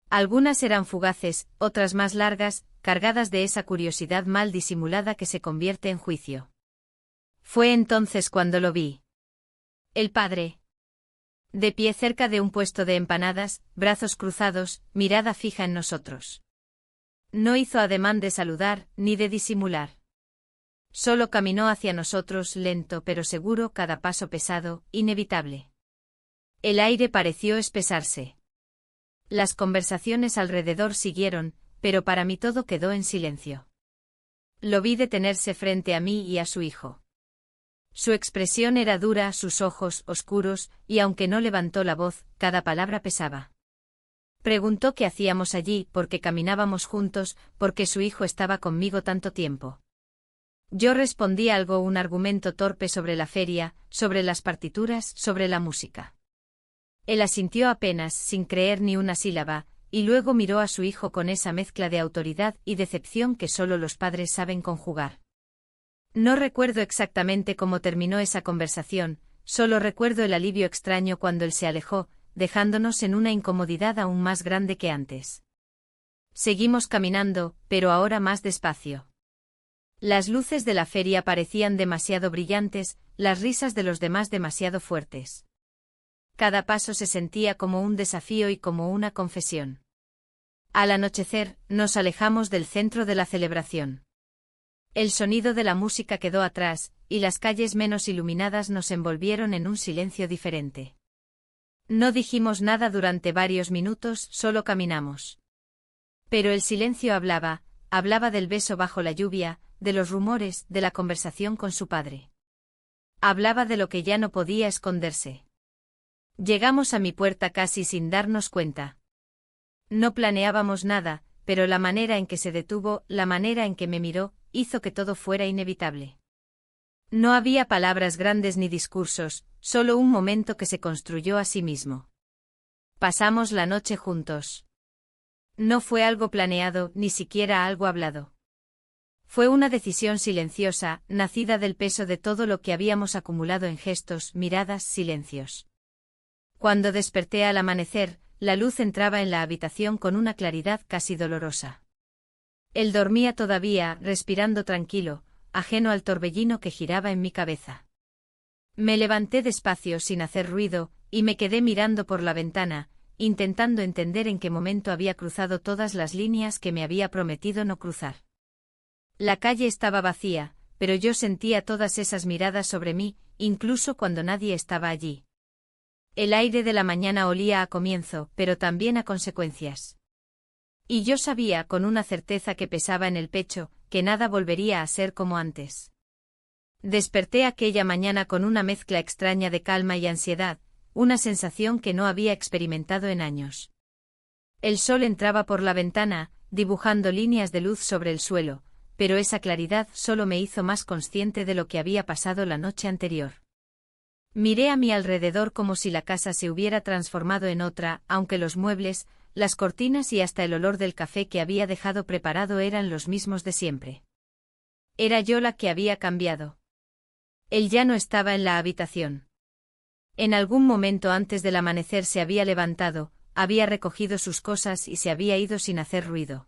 Speaker 1: Algunas eran fugaces, otras más largas, cargadas de esa curiosidad mal disimulada que se convierte en juicio. Fue entonces cuando lo vi. El padre. De pie cerca de un puesto de empanadas, brazos cruzados, mirada fija en nosotros. No hizo ademán de saludar, ni de disimular. Solo caminó hacia nosotros lento pero seguro, cada paso pesado, inevitable. El aire pareció espesarse. Las conversaciones alrededor siguieron, pero para mí todo quedó en silencio. Lo vi detenerse frente a mí y a su hijo. Su expresión era dura, sus ojos oscuros, y aunque no levantó la voz, cada palabra pesaba. Preguntó qué hacíamos allí, por qué caminábamos juntos, por qué su hijo estaba conmigo tanto tiempo. Yo respondí algo, un argumento torpe sobre la feria, sobre las partituras, sobre la música. Él asintió apenas, sin creer ni una sílaba, y luego miró a su hijo con esa mezcla de autoridad y decepción que solo los padres saben conjugar. No recuerdo exactamente cómo terminó esa conversación, solo recuerdo el alivio extraño cuando él se alejó, dejándonos en una incomodidad aún más grande que antes. Seguimos caminando, pero ahora más despacio. Las luces de la feria parecían demasiado brillantes, las risas de los demás demasiado fuertes. Cada paso se sentía como un desafío y como una confesión. Al anochecer, nos alejamos del centro de la celebración. El sonido de la música quedó atrás, y las calles menos iluminadas nos envolvieron en un silencio diferente. No dijimos nada durante varios minutos, solo caminamos. Pero el silencio hablaba del beso bajo la lluvia, de los rumores, de la conversación con su padre. Hablaba de lo que ya no podía esconderse. Llegamos a mi puerta casi sin darnos cuenta. No planeábamos nada, pero la manera en que se detuvo, la manera en que me miró, hizo que todo fuera inevitable. No había palabras grandes ni discursos, solo un momento que se construyó a sí mismo. Pasamos la noche juntos. No fue algo planeado, ni siquiera algo hablado. Fue una decisión silenciosa, nacida del peso de todo lo que habíamos acumulado en gestos, miradas, silencios. Cuando desperté al amanecer, la luz entraba en la habitación con una claridad casi dolorosa. Él dormía todavía, respirando tranquilo, ajeno al torbellino que giraba en mi cabeza. Me levanté despacio sin hacer ruido, y me quedé mirando por la ventana, intentando entender en qué momento había cruzado todas las líneas que me había prometido no cruzar. La calle estaba vacía, pero yo sentía todas esas miradas sobre mí, incluso cuando nadie estaba allí. El aire de la mañana olía a comienzo, pero también a consecuencias. Y yo sabía con una certeza que pesaba en el pecho, que nada volvería a ser como antes. Desperté aquella mañana con una mezcla extraña de calma y ansiedad, una sensación que no había experimentado en años. El sol entraba por la ventana, dibujando líneas de luz sobre el suelo, pero esa claridad solo me hizo más consciente de lo que había pasado la noche anterior. Miré a mi alrededor como si la casa se hubiera transformado en otra, aunque los muebles, las cortinas y hasta el olor del café que había dejado preparado eran los mismos de siempre. Era yo la que había cambiado. Él ya no estaba en la habitación. En algún momento antes del amanecer se había levantado, había recogido sus cosas y se había ido sin hacer ruido.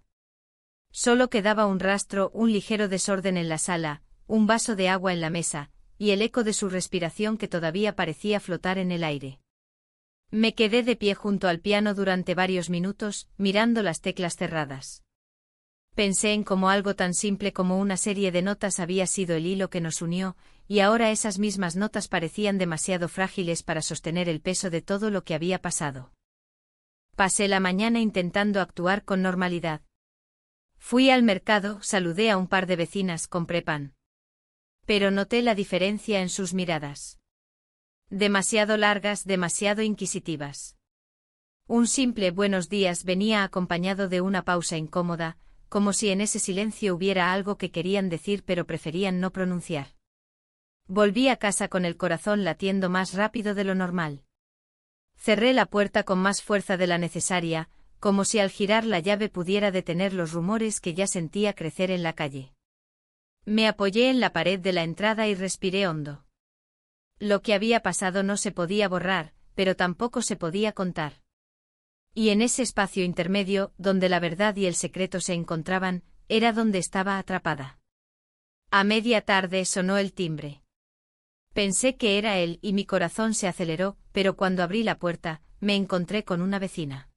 Speaker 1: Solo quedaba un rastro, un ligero desorden en la sala, un vaso de agua en la mesa, y el eco de su respiración que todavía parecía flotar en el aire. Me quedé de pie junto al piano durante varios minutos, mirando las teclas cerradas. Pensé en cómo algo tan simple como una serie de notas había sido el hilo que nos unió, y ahora esas mismas notas parecían demasiado frágiles para sostener el peso de todo lo que había pasado. Pasé la mañana intentando actuar con normalidad. Fui al mercado, saludé a un par de vecinas, compré pan. Pero noté la diferencia en sus miradas. Demasiado largas, demasiado inquisitivas. Un simple buenos días venía acompañado de una pausa incómoda, como si en ese silencio hubiera algo que querían decir pero preferían no pronunciar. Volví a casa con el corazón latiendo más rápido de lo normal. Cerré la puerta con más fuerza de la necesaria, como si al girar la llave pudiera detener los rumores que ya sentía crecer en la calle. Me apoyé en la pared de la entrada y respiré hondo. Lo que había pasado no se podía borrar, pero tampoco se podía contar. Y en ese espacio intermedio, donde la verdad y el secreto se encontraban, era donde estaba atrapada. A media tarde sonó el timbre. Pensé que era él y mi corazón se aceleró, pero cuando abrí la puerta, me encontré con una vecina.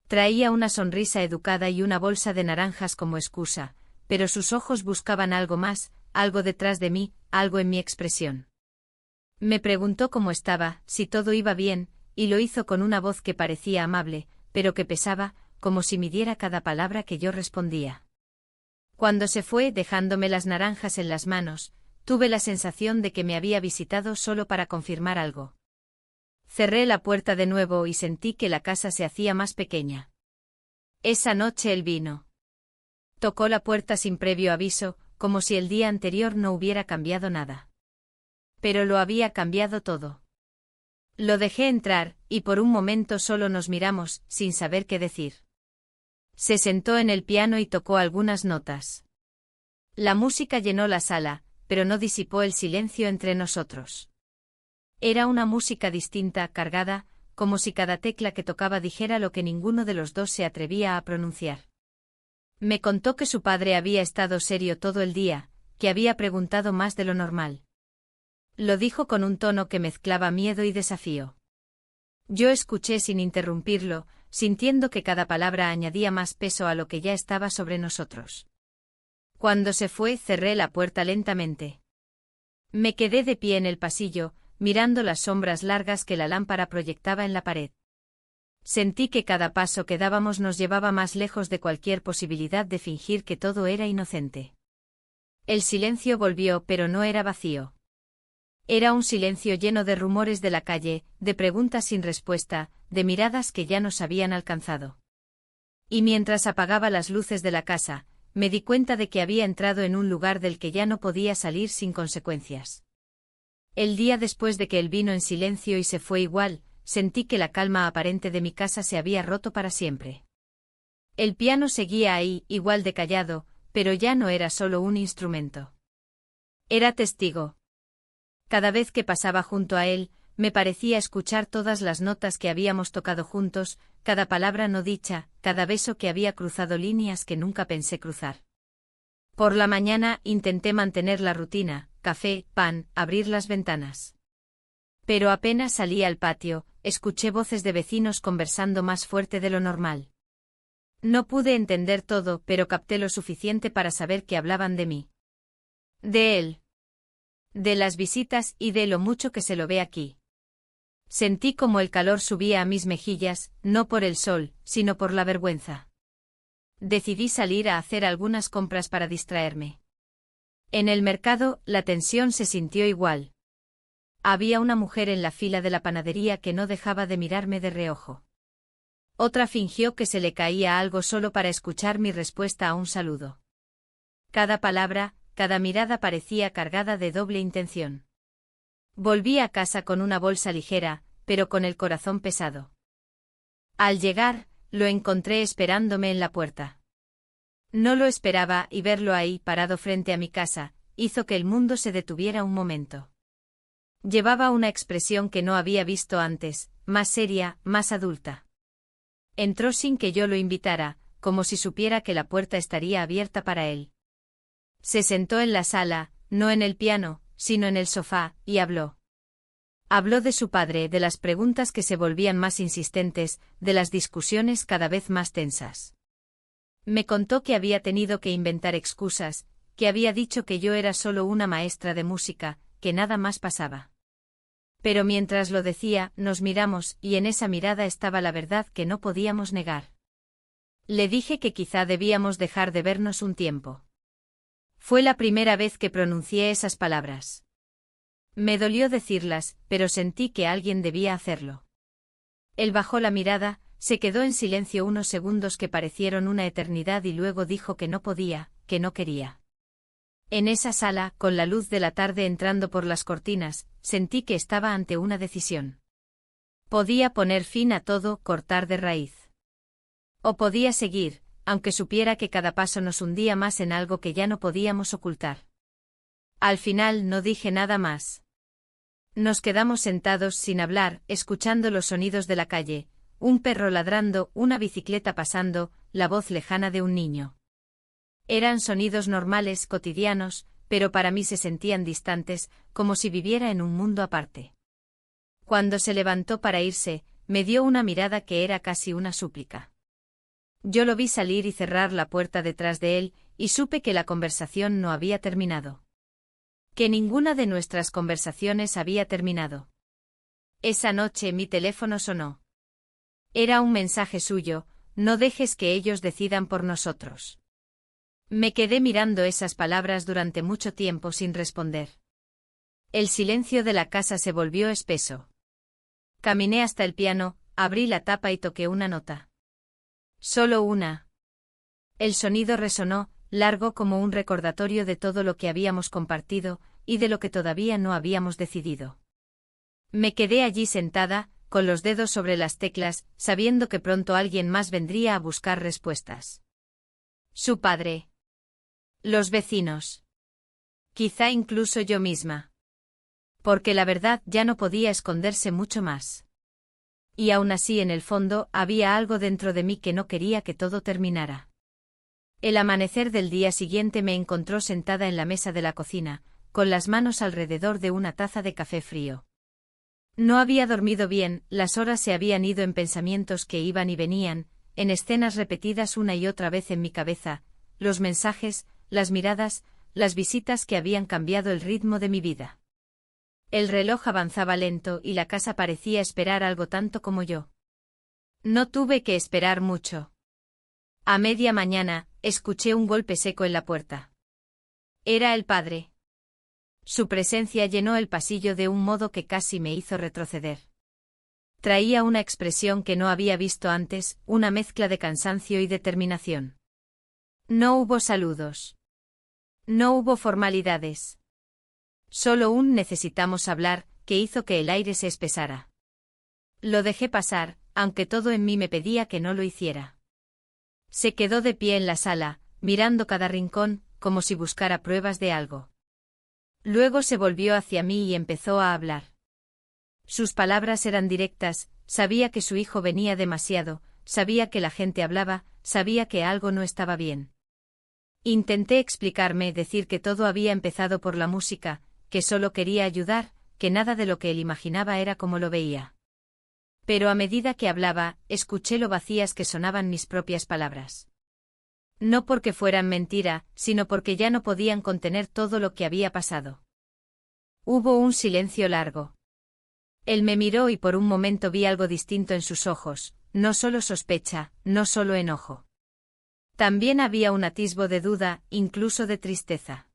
Speaker 1: Traía una sonrisa educada y una bolsa de naranjas como excusa, pero sus ojos buscaban algo más, algo detrás de mí, algo en mi expresión. Me preguntó cómo estaba, si todo iba bien, y lo hizo con una voz que parecía amable, pero que pesaba, como si midiera cada palabra que yo respondía. Cuando se fue, dejándome las naranjas en las manos, tuve la sensación de que me había visitado solo para confirmar algo. Cerré la puerta de nuevo y sentí que la casa se hacía más pequeña. Esa noche él vino. Tocó la puerta sin previo aviso, como si el día anterior no hubiera cambiado nada. Pero lo había cambiado todo. Lo dejé entrar, y por un momento solo nos miramos, sin saber qué decir. Se sentó en el piano y tocó algunas notas. La música llenó la sala, pero no disipó el silencio entre nosotros. Era una música distinta, cargada, como si cada tecla que tocaba dijera lo que ninguno de los dos se atrevía a pronunciar. Me contó que su padre había estado serio todo el día, que había preguntado más de lo normal. Lo dijo con un tono que mezclaba miedo y desafío. Yo escuché sin interrumpirlo, sintiendo que cada palabra añadía más peso a lo que ya estaba sobre nosotros. Cuando se fue, cerré la puerta lentamente. Me quedé de pie en el pasillo, mirando las sombras largas que la lámpara proyectaba en la pared. Sentí que cada paso que dábamos nos llevaba más lejos de cualquier posibilidad de fingir que todo era inocente. El silencio volvió, pero no era vacío. Era un silencio lleno de rumores de la calle, de preguntas sin respuesta, de miradas que ya nos habían alcanzado. Y mientras apagaba las luces de la casa, me di cuenta de que había entrado en un lugar del que ya no podía salir sin consecuencias. El día después de que él vino en silencio y se fue igual, sentí que la calma aparente de mi casa se había roto para siempre. El piano seguía ahí, igual de callado, pero ya no era solo un instrumento. Era testigo. Cada vez que pasaba junto a él, me parecía escuchar todas las notas que habíamos tocado juntos, cada palabra no dicha, cada beso que había cruzado líneas que nunca pensé cruzar. Por la mañana intenté mantener la rutina, café, pan, abrir las ventanas. Pero apenas salí al patio, escuché voces de vecinos conversando más fuerte de lo normal. No pude entender todo, pero capté lo suficiente para saber que hablaban de mí. De él. De las visitas y de lo mucho que se lo ve aquí. Sentí como el calor subía a mis mejillas, no por el sol, sino por la vergüenza. Decidí salir a hacer algunas compras para distraerme. En el mercado, la tensión se sintió igual. Había una mujer en la fila de la panadería que no dejaba de mirarme de reojo. Otra fingió que se le caía algo solo para escuchar mi respuesta a un saludo. Cada palabra, cada mirada parecía cargada de doble intención. Volví a casa con una bolsa ligera, pero con el corazón pesado. Al llegar, lo encontré esperándome en la puerta. No lo esperaba y verlo ahí parado frente a mi casa, hizo que el mundo se detuviera un momento. Llevaba una expresión que no había visto antes, más seria, más adulta. Entró sin que yo lo invitara, como si supiera que la puerta estaría abierta para él. Se sentó en la sala, no en el piano, sino en el sofá, y habló. Habló de su padre, de las preguntas que se volvían más insistentes, de las discusiones cada vez más tensas. Me contó que había tenido que inventar excusas, que había dicho que yo era solo una maestra de música, que nada más pasaba. Pero mientras lo decía, nos miramos, y en esa mirada estaba la verdad que no podíamos negar. Le dije que quizá debíamos dejar de vernos un tiempo. Fue la primera vez que pronuncié esas palabras. Me dolió decirlas, pero sentí que alguien debía hacerlo. Él bajó la mirada, se quedó en silencio unos segundos que parecieron una eternidad y luego dijo que no podía, que no quería. En esa sala, con la luz de la tarde entrando por las cortinas, sentí que estaba ante una decisión. Podía poner fin a todo, cortar de raíz. O podía seguir, aunque supiera que cada paso nos hundía más en algo que ya no podíamos ocultar. Al final no dije nada más. Nos quedamos sentados sin hablar, escuchando los sonidos de la calle, un perro ladrando, una bicicleta pasando, la voz lejana de un niño. Eran sonidos normales, cotidianos, pero para mí se sentían distantes, como si viviera en un mundo aparte. Cuando se levantó para irse, me dio una mirada que era casi una súplica. Yo lo vi salir y cerrar la puerta detrás de él, y supe que la conversación no había terminado. Que ninguna de nuestras conversaciones había terminado. Esa noche mi teléfono sonó. Era un mensaje suyo: no dejes que ellos decidan por nosotros. Me quedé mirando esas palabras durante mucho tiempo sin responder. El silencio de la casa se volvió espeso. Caminé hasta el piano, abrí la tapa y toqué una nota. Solo una. El sonido resonó, largo como un recordatorio de todo lo que habíamos compartido, y de lo que todavía no habíamos decidido. Me quedé allí sentada, con los dedos sobre las teclas, sabiendo que pronto alguien más vendría a buscar respuestas. Su padre. Los vecinos. Quizá incluso yo misma. Porque la verdad ya no podía esconderse mucho más. Y aún así en el fondo había algo dentro de mí que no quería que todo terminara. El amanecer del día siguiente me encontró sentada en la mesa de la cocina, con las manos alrededor de una taza de café frío. No había dormido bien, las horas se habían ido en pensamientos que iban y venían, en escenas repetidas una y otra vez en mi cabeza, los mensajes, las miradas, las visitas que habían cambiado el ritmo de mi vida. El reloj avanzaba lento y la casa parecía esperar algo tanto como yo. No tuve que esperar mucho. A media mañana, escuché un golpe seco en la puerta. Era el padre. Su presencia llenó el pasillo de un modo que casi me hizo retroceder. Traía una expresión que no había visto antes, una mezcla de cansancio y determinación. No hubo saludos. No hubo formalidades. Solo un necesitamos hablar, que hizo que el aire se espesara. Lo dejé pasar, aunque todo en mí me pedía que no lo hiciera. Se quedó de pie en la sala, mirando cada rincón, como si buscara pruebas de algo. Luego se volvió hacia mí y empezó a hablar. Sus palabras eran directas, sabía que su hijo venía demasiado, sabía que la gente hablaba, sabía que algo no estaba bien. Intenté explicarme, decir que todo había empezado por la música, que solo quería ayudar, que nada de lo que él imaginaba era como lo veía. Pero a medida que hablaba, escuché lo vacías que sonaban mis propias palabras. No porque fueran mentira, sino porque ya no podían contener todo lo que había pasado. Hubo un silencio largo. Él me miró y por un momento vi algo distinto en sus ojos, no solo sospecha, no solo enojo. También había un atisbo de duda, incluso de tristeza.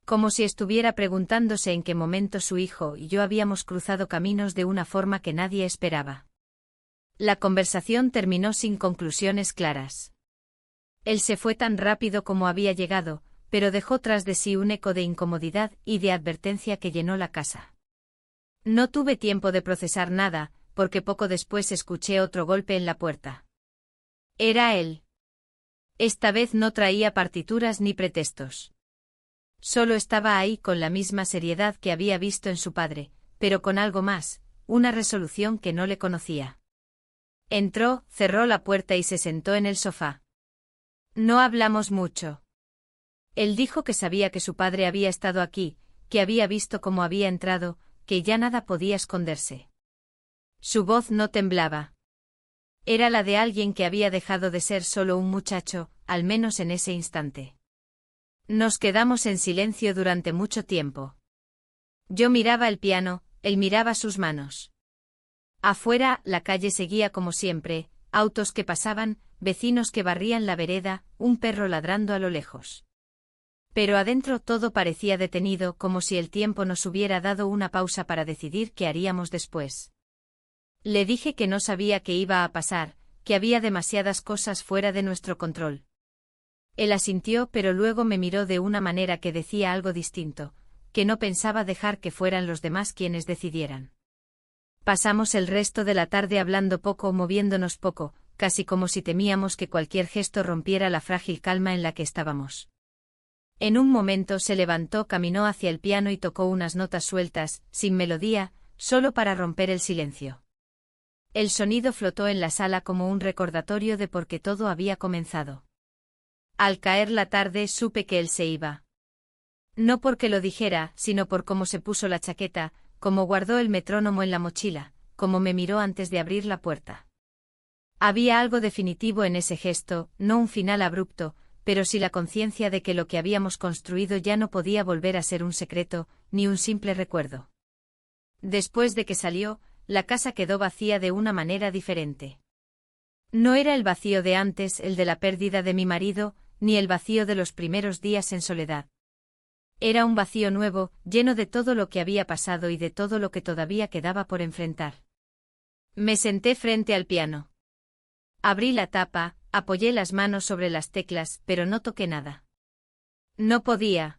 Speaker 1: Como si estuviera preguntándose en qué momento su hijo y yo habíamos cruzado caminos de una forma que nadie esperaba. La conversación terminó sin conclusiones claras. Él se fue tan rápido como había llegado, pero dejó tras de sí un eco de incomodidad y de advertencia que llenó la casa. No tuve tiempo de procesar nada, porque poco después escuché otro golpe en la puerta. Era él. Esta vez no traía partituras ni pretextos. Solo estaba ahí con la misma seriedad que había visto en su padre, pero con algo más, una resolución que no le conocía. Entró, cerró la puerta y se sentó en el sofá. No hablamos mucho. Él dijo que sabía que su padre había estado aquí, que había visto cómo había entrado, que ya nada podía esconderse. Su voz no temblaba. Era la de alguien que había dejado de ser solo un muchacho, al menos en ese instante. Nos quedamos en silencio durante mucho tiempo. Yo miraba el piano, él miraba sus manos. Afuera, la calle seguía como siempre, autos que pasaban, vecinos que barrían la vereda, un perro ladrando a lo lejos. Pero adentro todo parecía detenido, como si el tiempo nos hubiera dado una pausa para decidir qué haríamos después. Le dije que no sabía qué iba a pasar, que había demasiadas cosas fuera de nuestro control. Él asintió, pero luego me miró de una manera que decía algo distinto, que no pensaba dejar que fueran los demás quienes decidieran. Pasamos el resto de la tarde hablando poco, moviéndonos poco, casi como si temíamos que cualquier gesto rompiera la frágil calma en la que estábamos. En un momento se levantó, caminó hacia el piano y tocó unas notas sueltas, sin melodía, solo para romper el silencio. El sonido flotó en la sala como un recordatorio de por qué todo había comenzado. Al caer la tarde supe que él se iba. No porque lo dijera, sino por cómo se puso la chaqueta, cómo guardó el metrónomo en la mochila, cómo me miró antes de abrir la puerta. Había algo definitivo en ese gesto, no un final abrupto, pero sí la conciencia de que lo que habíamos construido ya no podía volver a ser un secreto, ni un simple recuerdo. Después de que salió, la casa quedó vacía de una manera diferente. No era el vacío de antes, el de la pérdida de mi marido, ni el vacío de los primeros días en soledad. Era un vacío nuevo, lleno de todo lo que había pasado y de todo lo que todavía quedaba por enfrentar. Me senté frente al piano. Abrí la tapa, apoyé las manos sobre las teclas, pero no toqué nada. No podía.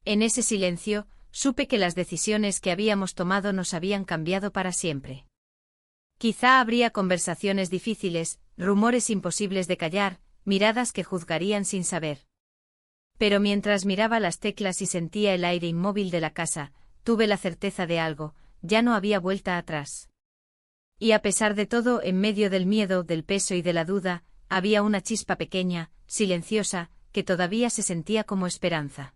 Speaker 1: En ese silencio, supe que las decisiones que habíamos tomado nos habían cambiado para siempre. Quizá habría conversaciones difíciles, rumores imposibles de callar, miradas que juzgarían sin saber. Pero mientras miraba las teclas y sentía el aire inmóvil de la casa, tuve la certeza de algo, ya no había vuelta atrás. Y a pesar de todo, en medio del miedo, del peso y de la duda, había una chispa pequeña, silenciosa, que todavía se sentía como esperanza.